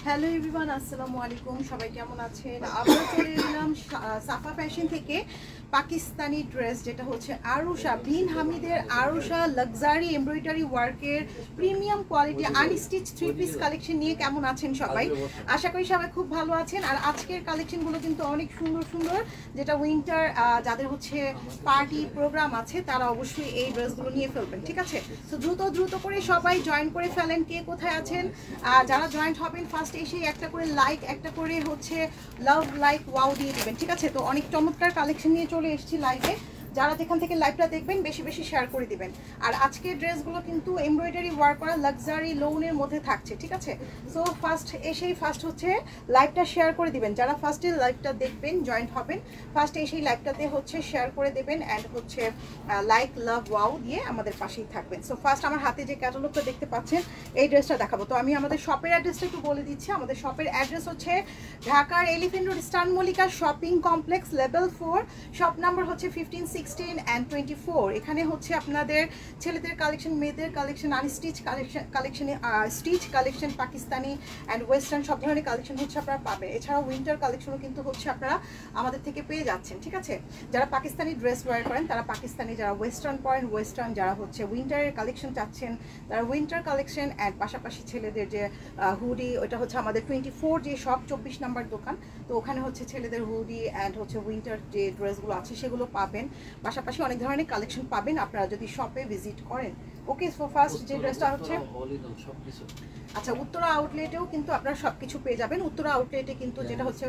Hello everyone, আসসালামু আলাইকুম। সবাই কেমন আছেন? আমরা চলে এলাম সাফা ফ্যাশন থেকে পাকিস্তানি ড্রেস, যেটা হচ্ছে আরুষা, বিন হামিদের আরুষা লাক্সারি এমব্রয়ডারি ওয়ার্কের premium quality unstitch three piece collection নিয়ে। কেমন আছেন সবাই? আশা করি সবাই খুব ভালো আছেন। আর আজকের কালেকশনগুলো কিন্তু অনেক সুন্দর সুন্দর, যেটা উইন্টার যাদের হচ্ছে পার্টি প্রোগ্রাম আছে তারা অবশ্যই এই ড্রেসগুলো নিয়ে ফেলবেন, ঠিক আছে? তো দ্রুত করে সবাই জয়েন করে ফেলেন। কে কোথায় আছেন? যারা জয়েন্ট হবেন ফার্স্ট এসেই একটা করে লাইক, একটা করে হচ্ছে লাভ লাইক ওয়াও দিয়ে দিবেন, ঠিক আছে? তো অনেক চমৎকার কালেকশন নিয়ে চলে এসেছি লাইভে। যারা যেখান থেকে লাইভটা দেখবেন বেশি বেশি শেয়ার করে দিবেন। আর আজকের ড্রেসগুলো কিন্তু এমব্রয়ডারি ওয়ার্ক করা লাক্সারি লোনের মধ্যে থাকছে, ঠিক আছে? সো ফার্স্ট হচ্ছে লাইভটা শেয়ার করে দিবেন। যারা ফার্স্টে লাইভটা দেখবেন জয়েন্ট হবেন, ফার্স্ট এসেই লাইভটাতে হচ্ছে শেয়ার করে দেবেন অ্যান্ড হচ্ছে লাইক লাভ ওয়াও দিয়ে আমাদের পাশেই থাকবেন। সো ফার্স্ট আমার হাতে যে ক্যাটালগটা দেখতে পাচ্ছেন এই ড্রেসটা দেখাবো। তো আমি আমাদের শপের অ্যাড্রেসটা একটু বলে দিচ্ছি। আমাদের শপের অ্যাড্রেস হচ্ছে ঢাকার elephant road star Mallika shopping complex level 4, shop number হচ্ছে 15, 16 and 24। এখানে হচ্ছে আপনাদের ছেলেদের কালেকশন, মেয়েদের কালেকশন, আনস্টিচ কালেকশনে stitch collection, Pakistani and western সব ধরনের কালেকশন হচ্ছে আপনারা পাবেন। এছাড়াও উইন্টার কালেকশনও কিন্তু হচ্ছে আপনারা আমাদের থেকে পেয়ে যাচ্ছেন, ঠিক আছে? যারা পাকিস্তানি ড্রেস ওয়্যার করেন তারা পাকিস্তানি, যারা ওয়েস্টার্ন পরেন ওয়েস্টার্ন, যারা হচ্ছে উইন্টারের কালেকশন চাচ্ছেন তারা উইন্টার কালেকশন অ্যান্ড পাশাপাশি ছেলেদের যে হুডি, ওটা হচ্ছে আমাদের 24 যে শপ 24 নাম্বার দোকান। তো ওখানে হচ্ছে ছেলেদের হুডি অ্যান্ড হচ্ছে উইন্টার যে ড্রেসগুলো আছে সেগুলো পাবেন। পাশাপাশি অনেক ধরনের কালেকশন পাবেন আপনারা যদি শপে ভিজিট করেন। ওকে, সো ফার্স্ট যে ড্রেসটা হচ্ছে, আচ্ছা, উত্তরা আউটলেটেও কিন্তু আপনারা সব কিছু পেয়ে যাবেন। উত্তরা আউটলেটে কিন্তু যেটা হচ্ছে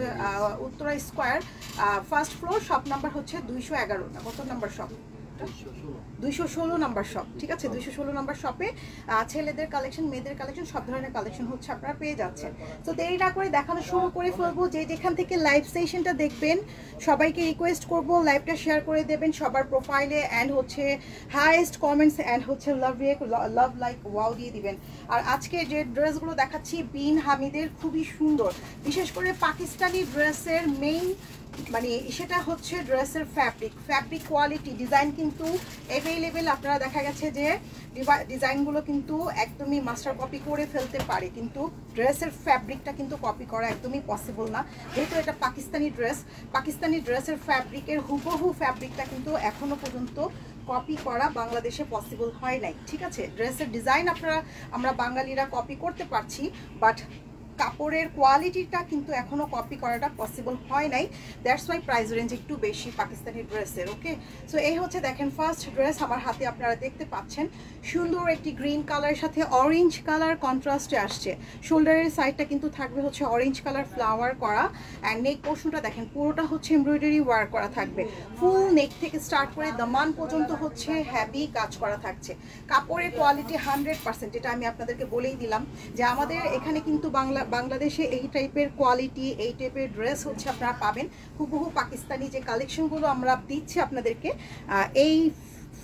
Uttara square first floor, shop number হচ্ছে 211 না কত নাম্বার শপ? 216 নাম্বার শপ, ঠিক আছে? 216 নাম্বার শপে ছেলেদের কালেকশন, মেয়েদের কালেকশন সব ধরনের কালেকশন হচ্ছে আপনারা পেয়ে যাচ্ছেন। তো দেরি না করে দেখানো শুরু করে ফেলবো। যে যেখান থেকে লাইভ সেশনটা দেখবেন সবাইকে রিকোয়েস্ট করব লাইভটা শেয়ার করে দেবেন সবার প্রোফাইলে অ্যান্ড হচ্ছে হাইয়েস্ট কমেন্টস অ্যান্ড হচ্ছে লাভ লাইক ওয়াও দিয়ে দিবেন। আর আজকে যে ড্রেসগুলো দেখাচ্ছি বিন হামিদের, খুবই সুন্দর। বিশেষ করে পাকিস্তানি ড্রেসের মেইন মানে সেটা হচ্ছে ড্রেসের ফ্যাব্রিক কোয়ালিটি, ডিজাইন কিন্তু অ্যাভেলেবেল। আপনারা দেখা গেছে যে ডিজাইনগুলো কিন্তু একদমই মাস্টার কপি করে ফেলতে পারে, কিন্তু ড্রেসের ফ্যাব্রিকটা কিন্তু কপি করা একদমই পসিবল না। যেহেতু এটা পাকিস্তানি ড্রেসের ফ্যাব্রিকের হুবহু ফ্যাব্রিকটা কিন্তু এখনো পর্যন্ত কপি করা বাংলাদেশে পসিবল হয় নাই, ঠিক আছে? ড্রেসের ডিজাইন আমরা বাঙালিরা কপি করতে পারছি, বাট কাপড়ের কোয়ালিটিটা কিন্তু এখনো কপি করাটা পসিবল হয় নাই। দ্যাটস ওয়াই প্রাইস রেঞ্জ একটু বেশি পাকিস্তানি ড্রেসের। ওকে, সো এই হচ্ছে দেখেন ফার্স্ট ড্রেস আমার হাতে আপনারা দেখতে পাচ্ছেন। সুন্দর একটি গ্রিন কালারের সাথে অরেঞ্জ কালার কন্ট্রাস্টে আসছে। শোল্ডারের সাইডটা কিন্তু থাকবে হচ্ছে অরেঞ্জ কালার ফ্লাওয়ার করা অ্যান্ড নেক পোর্শনটা দেখেন পুরোটা হচ্ছে এমব্রয়ডারি ওয়ার্ক করা থাকবে। ফুল নেক থেকে স্টার্ট করে দামান পর্যন্ত হচ্ছে হ্যাভি কাজ করা থাকছে। কাপড়ের কোয়ালিটি 100%, যেটা আমি আপনাদেরকে বলেই দিলাম যে আমাদের এখানে কিন্তু বাংলাদেশে এই টাইপের কোয়ালিটি, এই টাইপের ড্রেস হচ্ছে আপনারা পাবেন। হুবহু পাকিস্তানি যে কালেকশনগুলো আমরা দিচ্ছি আপনাদেরকে, এই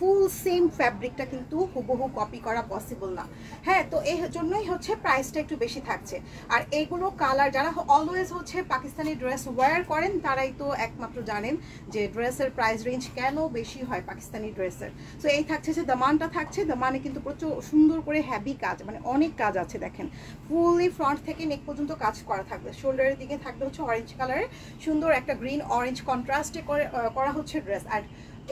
ফুল সেম ফ্যাব্রিকটা কিন্তু হুবহু কপি করা পসিবল না। হ্যাঁ, তো এই জন্যই হচ্ছে প্রাইসটা একটু বেশি থাকছে। আর এইগুলো কালার, যারা অলওয়েজ হচ্ছে পাকিস্তানি ড্রেস ওয়্যার করেন তারাই তো একমাত্র জানেন যে ড্রেসের প্রাইস রেঞ্জ কেন বেশি হয় পাকিস্তানি ড্রেসের। তো এই থাকছে যে দামানটা থাকছে, দামানে কিন্তু প্রচুর সুন্দর করে হ্যাভি কাজ, মানে অনেক কাজ আছে দেখেন। ফুললি ফ্রন্ট থেকে নেক পর্যন্ত কাজ করা থাকবে। শোল্ডারের দিকে থাকবে হচ্ছে অরেঞ্জ কালারের সুন্দর একটা গ্রিন অরেঞ্জ কন্ট্রাস্টে করা হচ্ছে ড্রেস। আর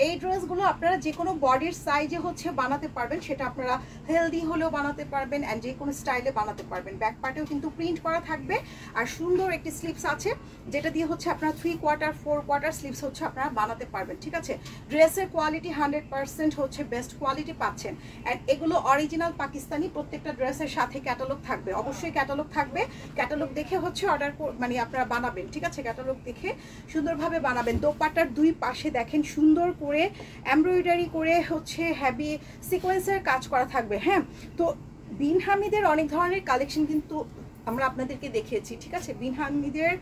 এই ড্রেসগুলো আপনারা যে কোনো বডির সাইজে হচ্ছে বানাতে পারবেন, সেটা আপনারা হেলদি হলেও বানাতে পারবেন অ্যান্ড যে কোনো স্টাইলে বানাতে পারবেন। ব্যাক পার্টেও কিন্তু প্রিন্ট করা থাকবে আর সুন্দর একটি স্লিপস আছে, যেটা দিয়ে হচ্ছে আপনারা 3/4 4/4 স্লিপস হচ্ছে আপনারা বানাতে পারবেন, ঠিক আছে? ড্রেসের কোয়ালিটি 100% হচ্ছে বেস্ট কোয়ালিটি পাচ্ছেন। অ্যান্ড এগুলো অরিজিনাল পাকিস্তানি। প্রত্যেকটা ড্রেসের সাথে ক্যাটালগ থাকবে, অবশ্যই ক্যাটালগ থাকবে। ক্যাটালগ দেখে হচ্ছে মানে আপনারা বানাবেন, ঠিক আছে? ক্যাটালগ দেখে সুন্দরভাবে বানাবেন। দোপাট্টার দুই পাশে দেখেন সুন্দর করে এমব্রয়ডারি করে হচ্ছে হ্যাভি সিকোয়েন্সের কাজ করা থাকবে। হ্যাঁ, তো বিন হামিদের অনেক ধরনের কালেকশন কিন্তু আমরা আপনাদেরকে দেখিয়েছি, ঠিক আছে? বিন হামিদের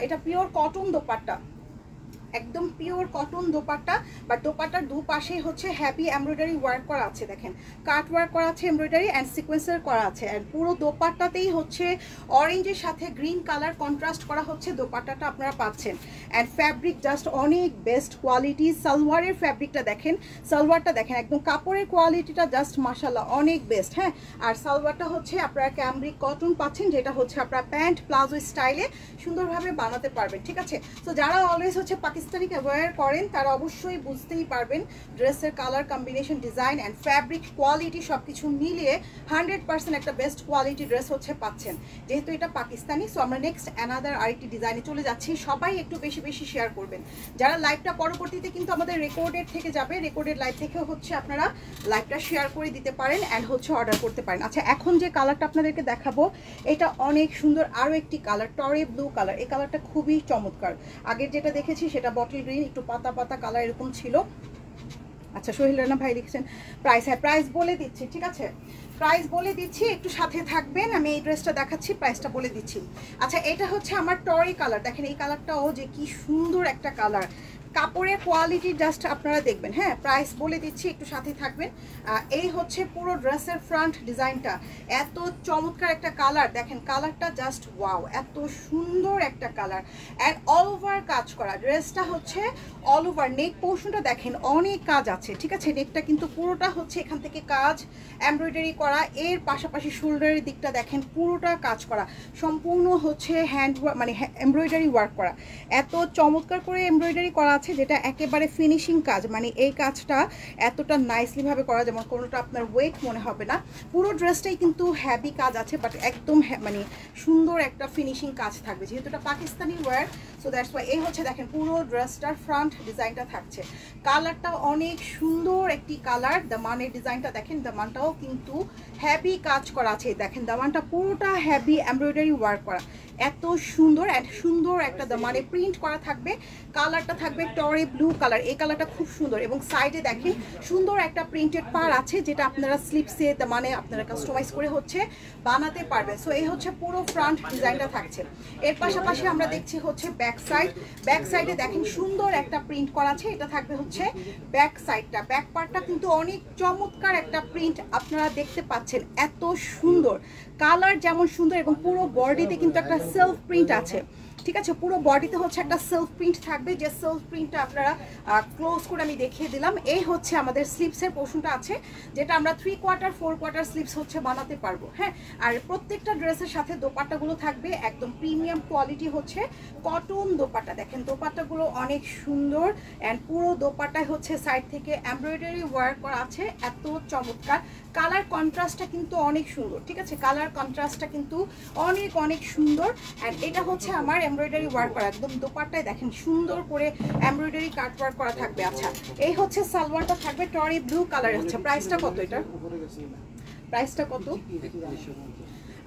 এটা পিওর কটন দোপাট্টা, একদম পিওর কটন দোপাট্টা, বাট দোপাট্টার দুপাশেই হচ্ছে হ্যাভি এমব্রয়ডারি ওয়ার্ক করা আছে, দেখেন কাট ওয়ার্ক করা আছে, এমব্রয়ডারি অ্যান্ড সিকোয়েন্সের করা আছে। অ্যান্ড পুরো দোপাট্টাতেই হচ্ছে অরেঞ্জের সাথে গ্রিন কালার কন্ট্রাস্ট করা হচ্ছে দোপাট্টাটা আপনারা পাচ্ছেন। অ্যান্ড ফ্যাব্রিক জাস্ট অনেক বেস্ট কোয়ালিটি। সালোয়ারের ফ্যাব্রিকটা দেখেন, সালোয়ারটা দেখেন, একদম কাপড়ের কোয়ালিটিটা জাস্ট মাশাআল্লাহ অনেক বেস্ট। হ্যাঁ, আর সালোয়ারটা হচ্ছে আপনারা ক্যামব্রিক কটন পাচ্ছেন, যেটা হচ্ছে আপনারা প্যান্ট প্লাজো স্টাইলে সুন্দরভাবে বানাতে পারবেন। ঠিক আছে, তো যারা অলওয়েজ হচ্ছে পাকিস্তানি ওয়্যার করেন তারা অবশ্যই বুঝতেই পারবেন ড্রেসের colour combination, design and fabric quality সব কিছু মিলিয়ে 100% একটা বেস্ট কোয়ালিটি ড্রেস হচ্ছে পাচ্ছেন। যেহেতু এটা পাকিস্তানি, সো আমরা নেক্সট অ্যানাদার আরেকটি ডিজাইনে চলে যাচ্ছি। সবাই একটু বেশি বেশি শেয়ার করবেন। যারা লাইভটা পরবর্তীতে কিন্তু আমাদের রেকর্ডেড থেকে যাবে, রেকর্ডেড লাইভ থেকেও হচ্ছে আপনারা লাইভটা শেয়ার করে দিতে পারেন অ্যান্ড হচ্ছে অর্ডার করতে পারেন। আচ্ছা, এখন যে কালারটা আপনাদেরকে দেখাবো এটা অনেক সুন্দর, আরও একটি কালার টরে ব্লু কালার। এই কালারটা খুবই চমৎকার। আগের যেটা দেখেছি সেটা বটল গ্রিন, একটু পাতা পাতা কালার এরকম ছিল। আচ্ছা, সোহেল রানা ভাই লিখছেন প্রাইস, হ্যাঁ প্রাইস বলে দিচ্ছি, ঠিক আছে প্রাইস বলে দিচ্ছি, একটু সাথে থাকবেন। আমি এই ড্রেসটা দেখাচ্ছি, প্রাইসটা বলে দিচ্ছি। আচ্ছা, এটা হচ্ছে আমার টরি কালার, দেখেন এই কালারটাও যে কি সুন্দর একটা কালার, কাপড়ের কোয়ালিটি জাস্ট আপনারা দেখবেন। হ্যাঁ, প্রাইস বলে দিচ্ছি, একটু সাথে থাকবেন। এই হচ্ছে পুরো ড্রেসের ফ্রন্ট ডিজাইনটা, এত চমৎকার একটা কালার, দেখেন কালারটা জাস্ট ওয়াও, এত সুন্দর একটা কালার। অ্যান্ড অল ওভার কাজ করা ড্রেসটা হচ্ছে, অল ওভার নেক পোর্শনটা দেখেন অনেক কাজ আছে। ঠিক আছে, নেকটা কিন্তু পুরোটা হচ্ছে এখান থেকে কাজ এমব্রয়ডারি করা, এর পাশাপাশি শোল্ডারের দিকটা দেখেন পুরোটা কাজ করা, সম্পূর্ণ হচ্ছে হ্যান্ড মানে এমব্রয়ডারি ওয়ার্ক করা, এত চমৎকার করে এমব্রয়ডারি করা আছে যেটা একেবারে ফিনিশিং কাজ। মানে এই কাজটা এতটা নাইসলি ভাবে করা, যেমন কোনোটা আপনার ওয়েট মনে হবে না। পুরো ড্রেসটাই কিন্তু হ্যাভি কাজ আছে, বাট একদম মানে সুন্দর একটা ফিনিশিং কাজ থাকবে, যেহেতু এটা Pakistani wear. So that's why এই হচ্ছে দেখেন পুরো ড্রেসটার ফ্রন্ট ডিজাইনটা থাকছে। কালারটা অনেক সুন্দর একটি কালার। দামানের ডিজাইনটা দেখেন, দামানটাও কিন্তু হ্যাভি কাজ করা আছে, দেখেন দামানটা পুরোটা হ্যাভি এমব্রয়ডারি ওয়ার্ক করা, এত সুন্দর। অ্যান্ড সুন্দর একটা দামানে প্রিন্ট করা থাকবে। কালারটা থাকবে টরে ব্লু কালার, এই কালারটা খুব সুন্দর। এবং সাইডে দেখেন সুন্দর একটা প্রিন্টেড পার আছে, যেটা আপনারা স্লিপসে মানে আপনারা কাস্টমাইজ করে হচ্ছে বানাতে পারবেন। সো এই হচ্ছে পুরো ফ্রন্ট ডিজাইনটা থাকছে। এর পাশাপাশি আমরা দেখছি হচ্ছে ব্যাক সাইড। ব্যাক সাইডে দেখেন সুন্দর একটা প্রিন্ট করা আছে, এটা থাকবে হচ্ছে ব্যাক সাইডটা। ব্যাক পার্টটা কিন্তু অনেক চমৎকার একটা প্রিন্ট আপনারা দেখতে পাচ্ছেন, এত সুন্দর কালার যেমন সুন্দর, এবং পুরো বডিতে কিন্তু একটা সেলফ প্রিন্ট আছে। ঠিক আছে, পুরো বডিতে হচ্ছে একটা সেলফ প্রিন্ট থাকবে, যে সেলফ প্রিন্টটা আপনারা ক্লোজ করে আমি দেখিয়ে দিলাম। এই হচ্ছে আমাদের স্লিপসের পোর্শনটা আছে, যেটা আমরা 3/4 4/4 স্লিপস হচ্ছে বানাতে পারবো। হ্যাঁ, আর প্রত্যেকটা ড্রেসের সাথে দোপাট্টাগুলো থাকবে একদম প্রিমিয়াম কোয়ালিটি হচ্ছে কটন দোপাট্টা। দেখেন দোপাট্টাগুলো অনেক সুন্দর, অ্যান্ড পুরো দোপাট্টায় হচ্ছে সাইড থেকে এমব্রয়ডারি ওয়ার্ক করা আছে, এত চমৎকার। কালার কন্ট্রাস্টটা কিন্তু অনেক সুন্দর। ঠিক আছে, কালার কন্ট্রাস্টটা কিন্তু অনেক অনেক সুন্দর। অ্যান্ড এটা হচ্ছে আমার এমব্রয়ডারি ওয়ার্ক করা, একদম দোপাট্টায় দেখেন সুন্দর করে এমব্রয়ডারি কাট ওয়ার্ক করা থাকবে। আচ্ছা, এই হচ্ছে সালোয়ারটা থাকবে টরি ব্লু কালার। হচ্ছে প্রাইসটা কত, এটা প্রাইসটা কত?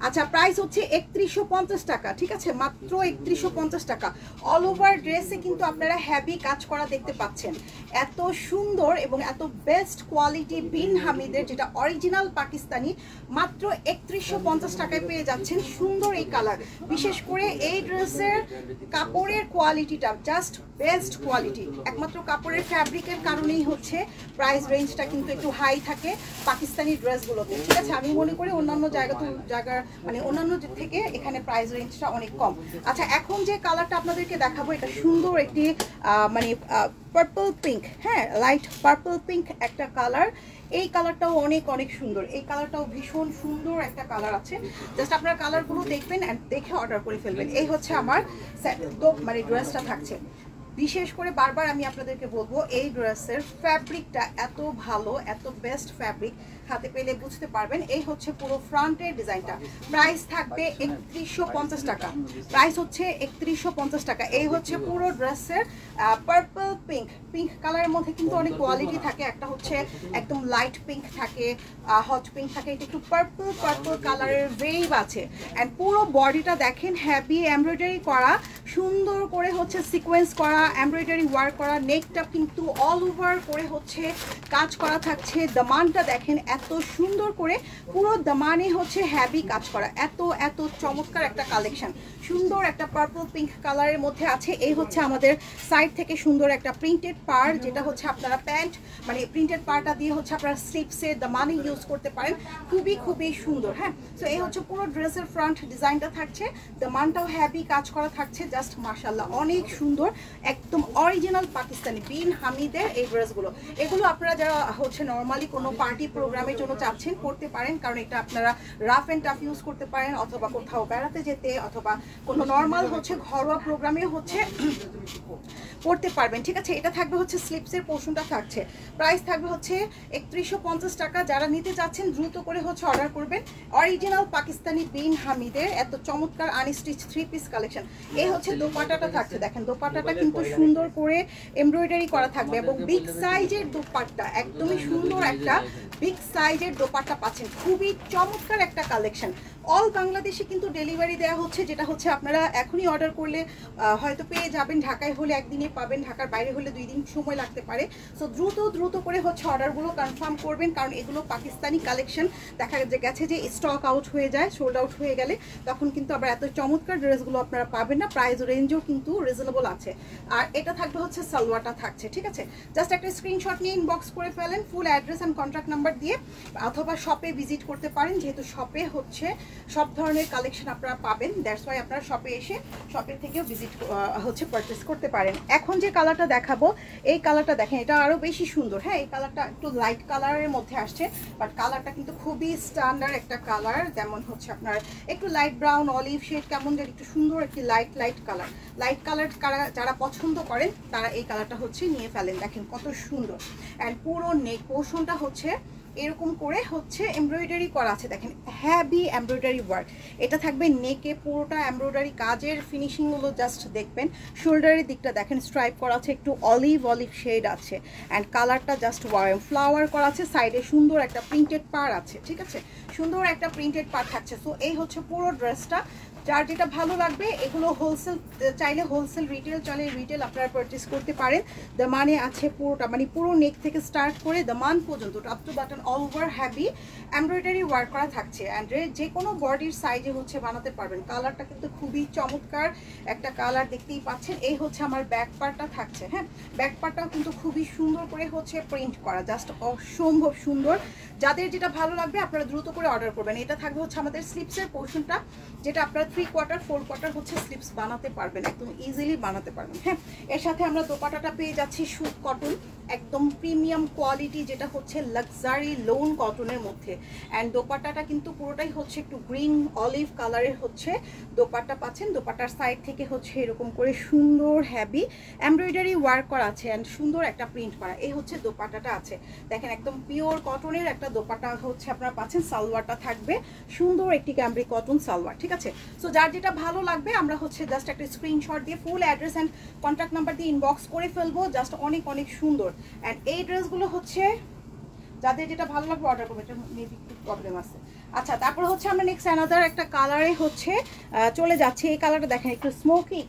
আচ্ছা, প্রাইস হচ্ছে 3150 টাকা। ঠিক আছে, মাত্র 3150 টাকা। অল ওভার ড্রেসে কিন্তু আপনারা হ্যাভি কাজ করা দেখতে পাচ্ছেন, এত সুন্দর এবং এত বেস্ট কোয়ালিটি বিন হামিদের, যেটা অরিজিনাল পাকিস্তানি, মাত্র 3150 টাকায় পেয়ে যাচ্ছেন সুন্দর এই কালার। বিশেষ করে এই ড্রেসের কাপড়ের কোয়ালিটিটা জাস্ট বেস্ট কোয়ালিটি। একমাত্র কাপড়ের ফ্যাব্রিকের কারণেই হচ্ছে প্রাইস রেঞ্জটা কিন্তু একটু হাই থাকে পাকিস্তানি ড্রেসগুলোতে। ঠিক আছে, আমি মনে করি অন্যান্য জায়গার মানে অন্যান্য থেকে এখানে প্রাইস রেঞ্জটা অনেক কম। আচ্ছা, এখন যে কালারটা আপনাদেরকে দেখাবো এটা সুন্দর একটি মানে পার্পল পিঙ্ক। হ্যাঁ, লাইট পার্পল পিঙ্ক একটা কালার। এই কালারটাও অনেক অনেক সুন্দর, এই কালারটাও ভীষণ সুন্দর একটা কালার আছে। জাস্ট আপনারা কালারগুলো দেখবেন অ্যান্ড দেখে অর্ডার করে ফেলবেন। এই হচ্ছে আমার মানে ড্রেসটা থাকছে। বিশেষ করে বারবার আমি আপনাদেরকে বলবো, এই ড্রেসের ফ্যাব্রিকটা এত ভালো, এত বেস্ট ফ্যাব্রিক, হাতে পেলে বুঝতে পারবেন। এই হচ্ছে পুরো ফ্রন্টের ডিজাইনটা। প্রাইস থাকবে 3150 টাকা। প্রাইস হচ্ছে 3150 টাকা। এই হচ্ছে পুরো ড্রেসের পার্পল পিঙ্ক। পিঙ্ক কালারের মধ্যে কিন্তু অনেক কোয়ালিটি থাকে, একটা হচ্ছে একদম লাইট পিঙ্ক থাকে, হট পিঙ্ক থাকে, এটা একটু পার্পল কালারের ওয়েভ আছে। অ্যান্ড পুরো বডিটা দেখেন হ্যাভি এমব্রয়ডারি করা, সুন্দর করে হচ্ছে সিকোয়েন্স করা এমব্রয়ডারি ওয়ার্ক করা, নেকটা কিন্তু অল ওভার করে হচ্ছে কাজ করা থাকছে। দামানটা দেখেন এত সুন্দর করে, পুরো দামানে হচ্ছে হ্যাভি কাজ করা, এত এত চমৎকার একটা কালেকশন। সুন্দর একটা পার্পল পিঙ্ক কালারের মধ্যে আছে। এই হচ্ছে আমাদের সাইড থেকে সুন্দর একটা প্রিন্টেড পার, যেটা হচ্ছে আপনারা প্যান্ট মানে প্রিন্টেড পারটা দিয়ে হচ্ছে আপনারা স্লিপসে দামানে ইউজ করতে পারেন, খুবই খুবই সুন্দর। হ্যাঁ, সো এই হচ্ছে পুরো ড্রেসের ফ্রন্ট ডিজাইনটা থাকছে, দামানটাও হ্যাভি কাজ করা থাকছে, জাস্ট মাশাআল্লাহ অনেক সুন্দর, একদম অরিজিনাল পাকিস্তানি বিন হামিদের এই ড্রেসগুলো। এগুলো আপনারা যারা হচ্ছে নর্মালি কোনো পার্টি প্রোগ্রামের জন্য চাচ্ছেন করতে পারেন, কারণ এটা আপনারা রাফ অ্যান্ড টাফ ইউজ করতে পারেন, অথবা কোথাও বেড়াতে যেতে, অথবা কোনো নর্মাল হচ্ছে ঘরোয়া প্রোগ্রামে হচ্ছে পড়তে পারবেন। ঠিক আছে, এটা থাকবে হচ্ছে স্লিপসের পোর্শনটা থাকছে, প্রাইস থাকবে হচ্ছে 3150 টাকা। যারা নিতে চাচ্ছেন দ্রুত করে হচ্ছে অর্ডার করবেন। অরিজিনাল পাকিস্তানি বিন হামিদের এত চমৎকার আনস্টিচ 3 পিস কালেকশন। এই হচ্ছে দোপাট্টাটা থাকছে, দেখেন দোপাট্টাটা কিন্তু সুন্দর করে এমব্রয়ডারি করা থাকবে, এবং বিগ সাইজের দোপাট্টা, একদমই সুন্দর একটা বিগ সাইজের দোপাট্টা পাচ্ছেন, খুবই চমৎকার একটা কালেকশন। অল বাংলাদেশে কিন্তু ডেলিভারি দেওয়া হচ্ছে, যেটা হচ্ছে আপনারা এখনই অর্ডার করলে হয়তো পেয়ে যাবেন, ঢাকায় হলে একদিনে পাবেন, ঢাকার বাইরে হলে 2 দিন সময় লাগতে পারে। সো দ্রুত করে হচ্ছে অর্ডারগুলো কনফার্ম করবেন, কারণ এগুলো পাকিস্তানি কালেকশন, দেখা গেছে যে স্টক আউট হয়ে যায়, সোল্ড আউট হয়ে গেলে তখন কিন্তু আবার এত চমৎকার ড্রেসগুলো আপনারা পাবেন না। প্রাইস রেঞ্জও কিন্তু রিজনেবল আছে। আর এটা থাকবে হচ্ছে সালোয়ারটা থাকছে। ঠিক আছে, জাস্ট একটা স্ক্রিনশট নিয়ে ইনবক্স করে ফেলেন full address and contact number দিয়ে, অথবা শপে ভিজিট করতে পারেন, যেহেতু শপে হচ্ছে সব ধরনের কালেকশন আপনারা পাবেন, দ্যাটস ওয়াই আপনারা শপে এসে শপের থেকেও ভিজিট হচ্ছে পারচেস করতে পারেন। এখন যে কালারটা দেখাবো, এই কালারটা দেখেন, এটা আরও বেশি সুন্দর। হ্যাঁ, এই কালারটা একটু লাইট কালারের মধ্যে আসছে, বাট কালারটা কিন্তু খুবই স্ট্যান্ডার্ড একটা কালার, যেমন হচ্ছে আপনার একটু লাইট ব্রাউন অলিভ শেড, কেমন যেন একটু সুন্দর একটি লাইট কালার। লাইট কালার যারা পছন্দ করেন তারা এই কালারটা হচ্ছে নিয়ে ফেলেন, দেখেন কত সুন্দর। অ্যান্ড পুরো নেক পোর্শনটা হচ্ছে এরকম করে হচ্ছে এমব্রয়ডারি করা আছে, দেখেন হ্যাভি এমব্রয়ডারি ওয়ার্ক। এটা থাকবে নেকে, পুরোটা এমব্রয়ডারি কাজের ফিনিশিংগুলো জাস্ট দেখবেন। শোল্ডারের দিকটা দেখেন স্ট্রাইপ করা আছে, একটু অলিভ শেড আছে, অ্যান্ড কালারটা জাস্ট ফ্লাওয়ার করা আছে। সাইডে সুন্দর একটা প্রিন্টেড পার আছে। ঠিক আছে, সুন্দর একটা প্রিন্টেড পার থাকছে। সো এই হচ্ছে পুরো ড্রেসটা। যার যেটা ভালো লাগবে, এগুলো হোলসেল চাইলে হোলসেল, রিটেল চাইলে রিটেল আপনারা পারচেস করতে পারেন। দামানে আছে পুরোটা, মানে পুরো নেক থেকে স্টার্ট করে দামান পর্যন্ত top to button all over heavy embroidery work করা থাকছে, অ্যান্ড যে কোনো বডির সাইজে হচ্ছে বানাতে পারবেন। কালারটা কিন্তু খুবই চমৎকার একটা কালার, দেখতেই পাচ্ছেন। এই হচ্ছে আমার ব্যাক পার্টটা থাকছে। হ্যাঁ, ব্যাক পার্টটাও কিন্তু খুবই সুন্দর করে হচ্ছে প্রিন্ট করা, জাস্ট অসম্ভব সুন্দর। যাদের যেটা ভালো লাগবে আপনারা দ্রুত করে অর্ডার করবেন। এটা থাকবে হচ্ছে আমাদের স্লিপসের পোর্শনটা, যেটা আপনারা 3/4 4/4 হচ্ছে স্লিপস বানাতে পারবেন, একদম ইজিলি বানাতে পারবেন। হ্যাঁ, এর সাথে আমরা দোপাট্টাটা পেয়ে যাচ্ছি সুত কটন, একদম প্রিমিয়াম কোয়ালিটি, যেটা হচ্ছে লাক্সারি লোন কটনের মধ্যে। অ্যান্ড দোপাট্টাটা কিন্তু পুরোটাই হচ্ছে একটু গ্রিন অলিভ কালারের হচ্ছে দোপাট্টা পাচ্ছেন। দোপাট্টার সাইড থেকে হচ্ছে এরকম করে সুন্দর হ্যাভি এমব্রয়ডারি ওয়ার্ক করা আছে, অ্যান্ড সুন্দর একটা প্রিন্ট করা। এই হচ্ছে দোপাট্টাটা আছে, দেখেন একদম পিওর কটনের একটা দোপাট্টা হচ্ছে আপনারা পাচ্ছেন। সালোয়ারটা থাকবে সুন্দর একটি ক্যামব্রিক কটন সালোয়ার। ঠিক আছে, সো যার যেটা ভালো লাগবে আমরা হচ্ছে জাস্ট একটা স্ক্রিনশট দিয়ে full address and contact number দিয়ে ইনবক্স করে ফেলবো। জাস্ট অনেক অনেক সুন্দর। অ্যান্ড এই ড্রেসগুলো হচ্ছে যাদের যেটা ভালো লাগবে অর্ডার করবে, এটা মেবি একটু প্রবলেম আছে। আচ্ছা, তারপর হচ্ছে আমরা নেক্সট অ্যানাদার একটা কালারে হচ্ছে চলে যাচ্ছি। এই কালারটা দেখেন, একটু স্মোকি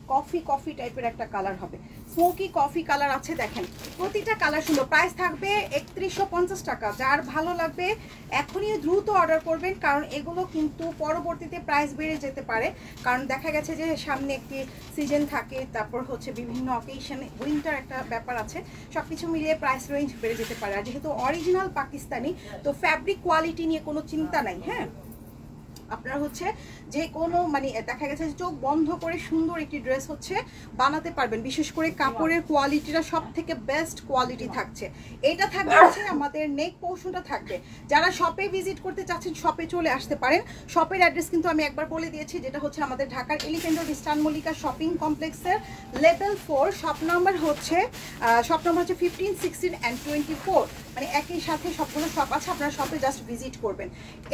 কফি টাইপের একটা কালার হবে, স্মোকি কফি কালার আছে। দেখেন প্রতিটা কালার সুন্দর। প্রাইস থাকবে 3150 টাকা। যার ভালো লাগবে এখনই দ্রুত অর্ডার করবেন, কারণ এগুলো কিন্তু পরবর্তীতে প্রাইস বেড়ে যেতে পারে, কারণ দেখা গেছে যে সামনে একটি সিজন থাকে, তারপর হচ্ছে বিভিন্ন অকেশনে উইন্টার একটা ব্যাপার আছে, সব কিছু মিলিয়ে প্রাইস রেঞ্জ বেড়ে যেতে পারে। আর যেহেতু অরিজিনাল পাকিস্তানি, তো ফ্যাব্রিক কোয়ালিটি নিয়ে কোনো চিন্তা নাই। হ্যাঁ, আপনারা হচ্ছে যে কোনো মানে দেখা গেছে যে চোখ বন্ধ করে সুন্দর একটি ড্রেস হচ্ছে বানাতে পারবেন। বিশেষ করে কাপড়ের কোয়ালিটিটা সব থেকে বেস্ট কোয়ালিটি থাকছে। এটা থাকবে হচ্ছে আমাদের নেক পোর্শনটা থাকবে। যারা শপে ভিজিট করতে চাচ্ছেন শপে চলে আসতে পারেন। শপের অ্যাড্রেস কিন্তু আমি একবার বলে দিয়েছি, যেটা হচ্ছে আমাদের ঢাকার elephant road eastern Mallika shopping কমপ্লেক্সের লেভেল 4, শপ নাম্বার হচ্ছে 15, 16 and 24। মানে একই সাথে সবগুলো শপ আছে, আপনারা শপে জাস্ট ভিজিট করবেন।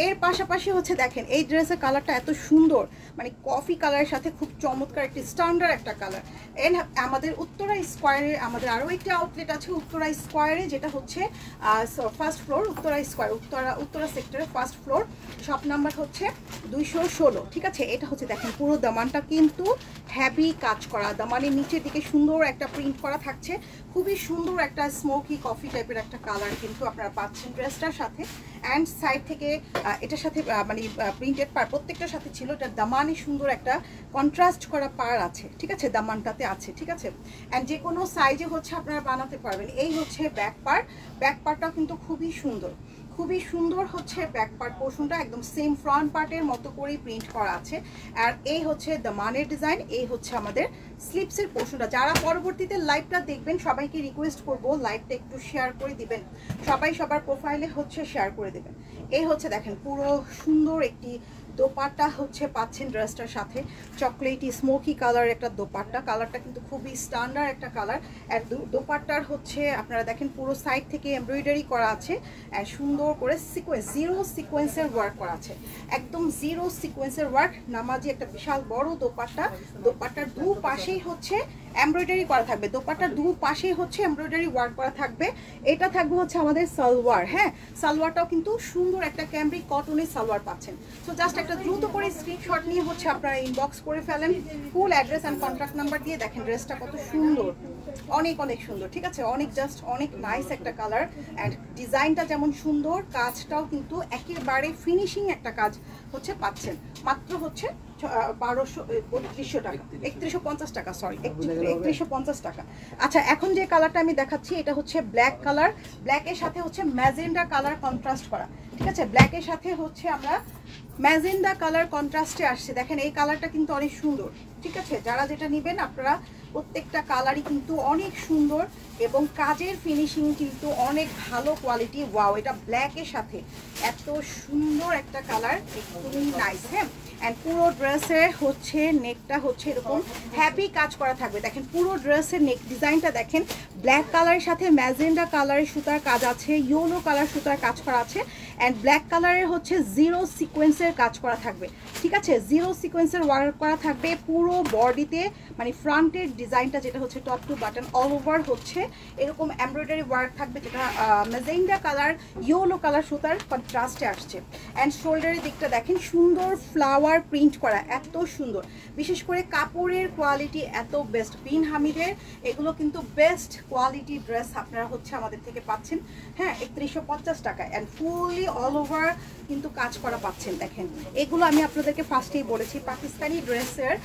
এর পাশাপাশি হচ্ছে দেখেন এই ড্রেসের কালারটা এত সুন্দর, মানে কফি কালারের সাথে খুব চমৎকার একটি স্ট্যান্ডার্ড একটা কালার। আমাদের উত্তরা স্কোয়ারে আমাদের আরও একটি আউটলেট আছে উত্তরা স্কোয়ারে, যেটা হচ্ছে first floor Uttara square, Uttara সেক্টরে ফার্স্ট ফ্লোর, শপ নাম্বার হচ্ছে 216। ঠিক আছে, এটা হচ্ছে দেখেন পুরো দামানটা কিন্তু হ্যাভি কাজ করা, দামানের নিচের দিকে সুন্দর একটা প্রিন্ট করা থাকছে, খুবই সুন্দর একটা স্মোকি কফি টাইপের একটা কালার কিন্তু আপনারা পাচ্ছেন ড্রেসটার সাথে। অ্যান্ড সাইড থেকে এটার সাথে মানে প্রিন্টেড পার প্রত্যেকটার সাথে ছিল, এটা দামানে সুন্দর একটা কন্ট্রাস্ট করা পার আছে। ঠিক আছে, দামানটাতে আছে। ঠিক আছে, অ্যান্ড যে কোনো সাইজে হচ্ছে আপনারা বানাতে পারবেন। এই হচ্ছে ব্যাক পার্ট, ব্যাক পার্টটাও কিন্তু খুবই সুন্দর, খুবই সুন্দর হচ্ছে ব্যাক পার্ট পোর্শনটা, একদম সেম ফ্রন্ট পার্টের মতো করেই প্রিন্ট করা আছে। আর এই হচ্ছে দামানের ডিজাইন, এই হচ্ছে আমাদের স্লিপসের পোর্শনটা। যারা পরবর্তীতে লাইভটা দেখবেন সবাইকে রিকোয়েস্ট করব লাইভটা একটু শেয়ার করে দিবেন, সবাই সবার প্রোফাইলে হচ্ছে শেয়ার করে দেবেন। এই হচ্ছে দেখেন পুরো সুন্দর একটি দোপাট্টা হচ্ছে পাচ্ছেন ড্রেসটার সাথে, চকলেটি স্মোকি কালার একটা দোপাট্টা, কালারটা কিন্তু খুবই স্ট্যান্ডার্ড একটা কালার। আর দোপাট্টার হচ্ছে আপনারা দেখেন পুরো সাইড থেকে এমব্রয়ডারি করা আছে, আর সুন্দর করে সিকোয়েন্স, জিরো সিকোয়েন্সের ওয়ার্ক করা আছে, একদম জিরো সিকোয়েন্সের ওয়ার্ক। নামাজি একটা বিশাল বড় দোপাট্টা, দোপাট্টার দু পাশেই হচ্ছে এমব্রয়ডারি করা থাকবে, দোপাট্টার দু পাশেই হচ্ছে এমব্রয়ডারি ওয়ার্ক করা থাকবে। এটা থাকবে হচ্ছে আমাদের সালোয়ার। হ্যাঁ, সালোয়ারটাও কিন্তু সুন্দর একটা ক্যামব্রিক কটনের সালোয়ার পাচ্ছেন। তো জাস্ট একটা দ্রুত করে স্ক্রিনশট নিয়ে হচ্ছে আপনারা ইনবক্স করে ফেলেন, full address and contact number দিয়ে। দেখেন ড্রেসটা কত সুন্দর, অনেক অনেক সুন্দর। ঠিক আছে, অনেক জাস্ট অনেক নাইস একটা কালার, অ্যান্ড ডিজাইনটা যেমন সুন্দর, কাজটাও কিন্তু একেবারে ফিনিশিং একটা কাজ হচ্ছে পাচ্ছেন। মাত্র হচ্ছে 1200 টাকা, 3150 টাকা, সরি 3150 টাকা। আচ্ছা, এখন যে কালারটা আমি দেখাচ্ছি এটা হচ্ছে ব্ল্যাক কালার, ব্ল্যাকের সাথে হচ্ছে ম্যাজেন্ডা কালার কন্ট্রাস্ট করা। ঠিক আছে, ব্ল্যাকের সাথে হচ্ছে আমরা ম্যাজেন্ডা কালার কন্ট্রাস্টে আসছে। দেখেন এই কালারটা কিন্তু অনেক সুন্দর। ঠিক আছে, যারা যেটা নেবেন আপনারা প্রত্যেকটা কালারই কিন্তু অনেক সুন্দর এবং কাজের ফিনিশিং কিন্তু অনেক ভালো কোয়ালিটি। ওয়াও, এটা ব্ল্যাকের সাথে এত সুন্দর একটা কালার, একদমই নাইস। হ্যাঁ, অ্যান্ড পুরো ড্রেসে হচ্ছে নেকটা হচ্ছে এরকম হ্যাপি কাজ করা থাকবে। দেখেন পুরো ড্রেসের নেক ডিজাইনটা দেখেন, ব্ল্যাক কালারের সাথে ম্যাজেন্ডা কালারের সুতার কাজ আছে, ইয়েলো কালার সুতার কাজ করা আছে, অ্যান্ড ব্ল্যাক কালারের হচ্ছে জিরো সিকোয়েন্সের কাজ করা থাকবে। ঠিক আছে, জিরো সিকোয়েন্সের ওয়ার্ক করা থাকবে পুরো বডিতে, মানে ফ্রন্টের ডিজাইনটা যেটা হচ্ছে top to button all over হচ্ছে এরকম এমব্রয়ডারি ওয়ার্ক থাকবে, যেটা ম্যাজেন্ডা কালার ইয়েলো কালার সুতার কন্ট্রাস্টে আসছে। অ্যান্ড শোল্ডারের দিকটা দেখেন সুন্দর ফ্লাওয়ার প্রিন্ট করা, এত সুন্দর। বিশেষ করে কাপড়ের কোয়ালিটি এত বেস্ট, বিন হামিদের এগুলো কিন্তু বেস্ট কোয়ালিটি ড্রেস আপনারা হচ্ছে আমাদের থেকে পাচ্ছেন। হ্যাঁ, 3150 টাকা, অ্যান্ড ফুললি অল ওভার কিন্তু কাজ করা পাচ্ছেন। দেখেন এগুলো আমি আপনাদেরকে ফার্স্টেই বলেছি পাকিস্তানি ড্রেসের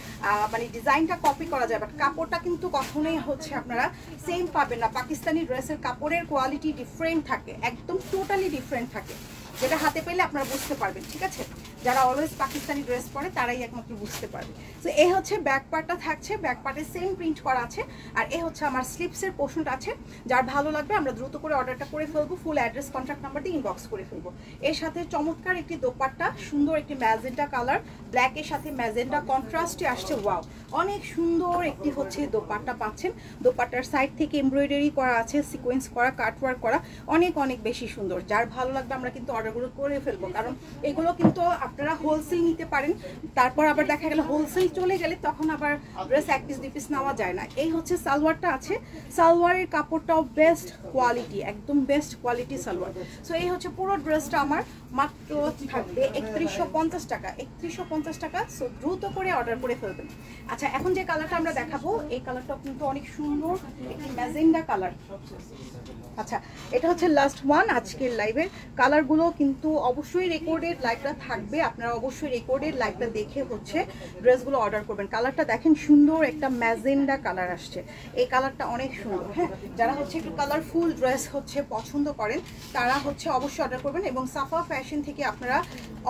মানে ডিজাইনটা কপি করা যায়, বাট কাপড়টা কিন্তু কখনোই হচ্ছে আপনারা সেম পাবেন না। পাকিস্তানি ড্রেসের কাপড়ের কোয়ালিটি ডিফারেন্ট থাকে, একদম টোটালি ডিফারেন্ট থাকে, যেটা হাতে পেলে আপনারা বুঝতে পারবেন। ঠিক আছে, যারা অলওয়েজ পাকিস্তানি ড্রেস পরে তারাই একমাত্র বুঝতে পারবে। তো এই হচ্ছে ব্যাক পার্টটা থাকছে, ব্যাক পার্টে সেম প্রিন্ট করা আছে, আর এই হচ্ছে আমার স্লিপসের পোর্শনটা আছে। যার ভালো লাগবে আমরা দ্রুত করে অর্ডারটা করে ফেলবো, ফুল অ্যাড্রেস কন্ট্যাক্ট নাম্বার দিয়ে ইনবক্স করে ফেলবো। এর সাথে চমৎকার একটি দোপাট্টা, সুন্দর একটি ম্যাজেন্ডা কালার, ব্ল্যাকের সাথে ম্যাজেন্ডা কন্ট্রাস্টে আসছে। ওয়াও, অনেক সুন্দর একটি হচ্ছে দোপাট্টা পাচ্ছেন। দোপাট্টার সাইড থেকে এমব্রয়ডারি করা আছে, সিকোয়েন্স করা, কাটওয়ার্ক করা, অনেক অনেক বেশি সুন্দর। যার ভালো লাগবে আমরা কিন্তু অর্ডারগুলো করে ফেলবো, কারণ এগুলো কিন্তু আপনারা হোলসেল নিতে পারেন, তারপর আবার দেখা গেল হোলসেল চলে গেলে তখন আবার ড্রেস 1 পিস 2 পিস নেওয়া যায় না। এই হচ্ছে সালোয়ারটা আছে, সালোয়ারের কাপড়টাও বেস্ট কোয়ালিটি, একদম বেস্ট কোয়ালিটি সালোয়ার। সো এই হচ্ছে পুরো ড্রেসটা আমার মাত্র থাকবে 3150 টাকা, 3150 টাকা। সো দ্রুত করে অর্ডার করে ফেলবেন। আচ্ছা, এখন যে কালারটা আমরা দেখাবো এই কালারটাও কিন্তু অনেক সুন্দর, একটি ম্যাজেন্ডা কালার। আচ্ছা, এটা হচ্ছে লাস্ট ওয়ান আজকের লাইভের। কালারগুলো কিন্তু অবশ্যই রেকর্ডেড লাইভটা থাকবে, আপনারা অবশ্যই রেকর্ডেড লাইভটা দেখে হচ্ছে ড্রেসগুলো অর্ডার করবেন। কালারটা দেখেন সুন্দর একটা ম্যাজেন্ডা কালার আসছে, এই কালারটা অনেক সুন্দর। হ্যাঁ, যারা হচ্ছে একটু কালারফুল ড্রেস হচ্ছে পছন্দ করেন তারা হচ্ছে অবশ্যই অর্ডার করবেন। এবং সাফা ফ্যাশন থেকে আপনারা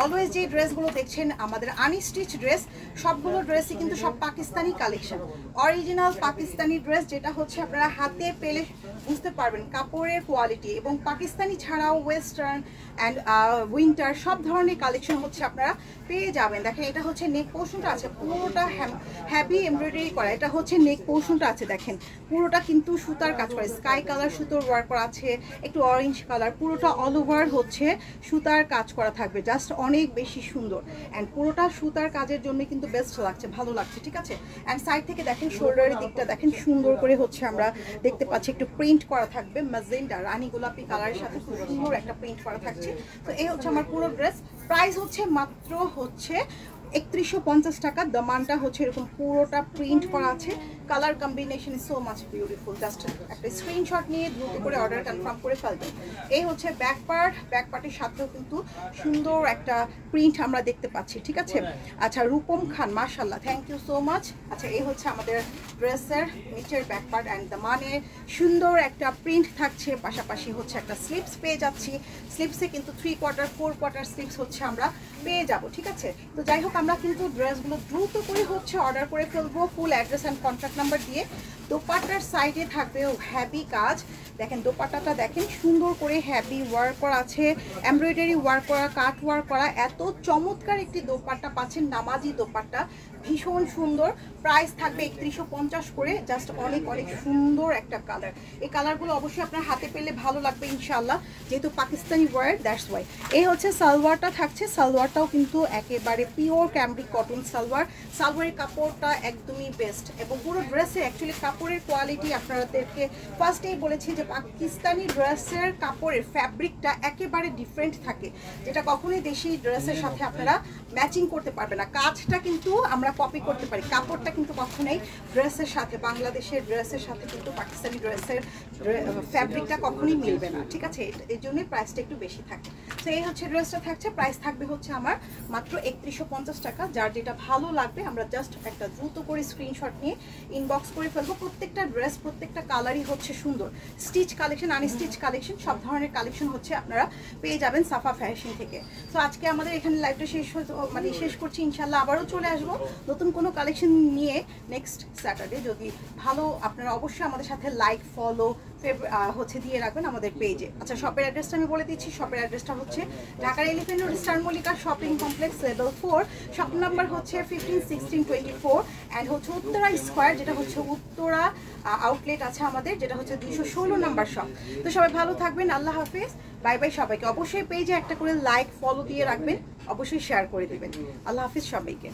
অলওয়েজ যে ড্রেসগুলো দেখছেন আমাদের আনস্টিচ ড্রেস, সবগুলো ড্রেসই কিন্তু সব Pakistani collection, original Pakistani dress, যেটা হচ্ছে আপনারা হাতে পেলে বুঝতে পারবেন কাপড়ের কোয়ালিটি। এবং পাকিস্তানি ছাড়াও ওয়েস্টার্ন অ্যান্ড অ্যান্ড উইন্টার সব ধরনের কালেকশন হচ্ছে আপনারা পেয়ে যাবেন। দেখেন এটা হচ্ছে নেক পোর্শনটা আছে পুরোটা হ্যাভি এমব্রয়ডারি করা। এটা হচ্ছে নেক পোর্শনটা আছে, দেখেন পুরোটা কিন্তু সুতার কাজ করে, স্কাই কালার সুতোর ওয়ার্ক করা আছে, একটু অরেঞ্জ কালার, পুরোটা অল ওভার হচ্ছে সুতার কাজ করা থাকবে, জাস্ট অনেক বেশি সুন্দর। অ্যান্ড পুরোটা সুতার কাজের জন্য কিন্তু বেস্ট লাগছে, ভালো লাগছে, ঠিক আছে। অ্যান্ড সাইড থেকে দেখেন শোল্ডারের দিকটা দেখেন সুন্দর করে হচ্ছে আমরা দেখতে পাচ্ছি একটু প্রিন্ট করা থাকবে, ম্যাজেন্টা রানী গোলাপি কালারের সাথে খুব সুন্দর একটা প্রিন্ট করা থাকছে। তো এই হচ্ছে আমার পুরো ড্রেস। প্রাইস হচ্ছে মাত্র হচ্ছে 3150 টাকা। দামানটা হচ্ছে এরকম পুরোটা প্রিন্ট করা আছে, colour combination is so much beautiful. Just একটা স্ক্রিনশট নিয়ে দ্রুত করে অর্ডার কনফার্ম করে ফেলবেন। এই হচ্ছে ব্যাক পার্ট, ব্যাক পার্টের সাথেও কিন্তু সুন্দর একটা প্রিন্ট আমরা দেখতে পাচ্ছি, ঠিক আছে। আচ্ছা রূপম খান, মাশাআল্লাহ, থ্যাংক ইউ সো মাচ। আচ্ছা এই হচ্ছে আমাদের ড্রেসের নিচের ব্যাক পার্ট অ্যান্ড দামানে সুন্দর একটা প্রিন্ট থাকছে, পাশাপাশি হচ্ছে একটা স্লিপস পেয়ে যাচ্ছি। স্লিপসে কিন্তু 3/4 4/4 স্লিপস হচ্ছে আমরা পেয়ে যাব, ঠিক আছে। তো যাই হোক আমরা কিন্তু ড্রেসগুলো দ্রুত করে হচ্ছে অর্ডার করে ফেলবো full address and contact number দিয়ে। দোপাট্টার সাইডে থাকবে হ্যাভি কাজ, দেখেন দোপাট্টাটা দেখেন সুন্দর করে হ্যাভি ওয়ার্ক করা আছে, এমব্রয়ডারি ওয়ার্ক করা, কাট ওয়ার্ক করা, এত চমৎকার একটি দোপাট্টা পাচ্ছেন, নামাজি দোপাট্টা, ভীষণ সুন্দর। প্রাইস থাকবে 3150 করে, জাস্ট অনেক অনেক সুন্দর একটা কালার। এই কালারগুলো অবশ্যই আপনার হাতে পেলে ভালো লাগবে ইনশাআল্লাহ, যেহেতু পাকিস্তানি ওয়ার, দ্যাটস ওয়াই। এই হচ্ছে সালোয়ারটা থাকছে, সালোয়ারটাও কিন্তু একেবারে পিওর ক্যামব্রিক কটন সালোয়ার। সালোয়ারের কাপড়টা একদমই বেস্ট এবং পুরো ড্রেসে অ্যাকচুয়ালি কাপড়ের কোয়ালিটি আপনাদেরকে ফার্স্টেই বলেছি যে পাকিস্তানি ড্রেসের কাপড়ের ফ্যাব্রিকটা একেবারে ডিফারেন্ট থাকে, যেটা কখনোই দেশি ড্রেসের সাথে আপনারা ম্যাচিং করতে পারবে না। কাজটা কিন্তু আমরা কপি করতে পারি, কাপড়টা কিন্তু কখনোই ড্রেসের সাথে, বাংলাদেশের ড্রেসের সাথে কিন্তু পাকিস্তানি ড্রেসের ফ্যাব্রিকটা কখনোই মিলবে না, ঠিক আছে। এই জন্যই প্রাইসটা একটু বেশি থাকে। তো এই হচ্ছে ড্রেসটা থাকছে, প্রাইস থাকবে হচ্ছে আমার মাত্র 3150 টাকা। যার যেটা ভালো লাগবে আমরা জাস্ট একটা দ্রুত করে স্ক্রিনশট নিয়ে ইনবক্স করে ফেলবো। প্রত্যেকটা ড্রেস প্রত্যেকটা কালারই হচ্ছে সুন্দর, স্টিচ কালেকশন আনস্টিচ কালেকশন সব ধরনের কালেকশন হচ্ছে আপনারা পেয়ে যাবেন সাফা ফ্যাশন থেকে। তো আজকে আমাদের এখানে লাইভটা শেষ করছি, ইনশাল্লাহ আবারও চলে আসবো নতুন কোনো কালেকশন নিয়ে নেক্সট স্যাটারডে। যদি ভালো আপনারা অবশ্যই আমাদের সাথে লাইক ফলো হচ্ছে দিয়ে রাখবেন আমাদের পেজে। আচ্ছা শপের অ্যাড্রেসটা আমি বলে দিচ্ছি, শপের অ্যাড্রেসটা হচ্ছে ঢাকার elephant road star Mallika shopping complex level 4, shop number হচ্ছে 15, 16, 24 অ্যান্ড হচ্ছে উত্তরা স্কোয়ার, যেটা হচ্ছে উত্তরা আউটলেট আছে আমাদের, যেটা হচ্ছে 216 নাম্বার শপ। তো সবাই ভালো থাকবেন, আল্লাহ হাফেজ, বাই বাই সবাইকে। অবশ্যই পেজে একটা করে লাইক ফলো দিয়ে রাখবেন, অবশ্যই শেয়ার করে দেবেন। আল্লাহ হাফেজ সবাইকে।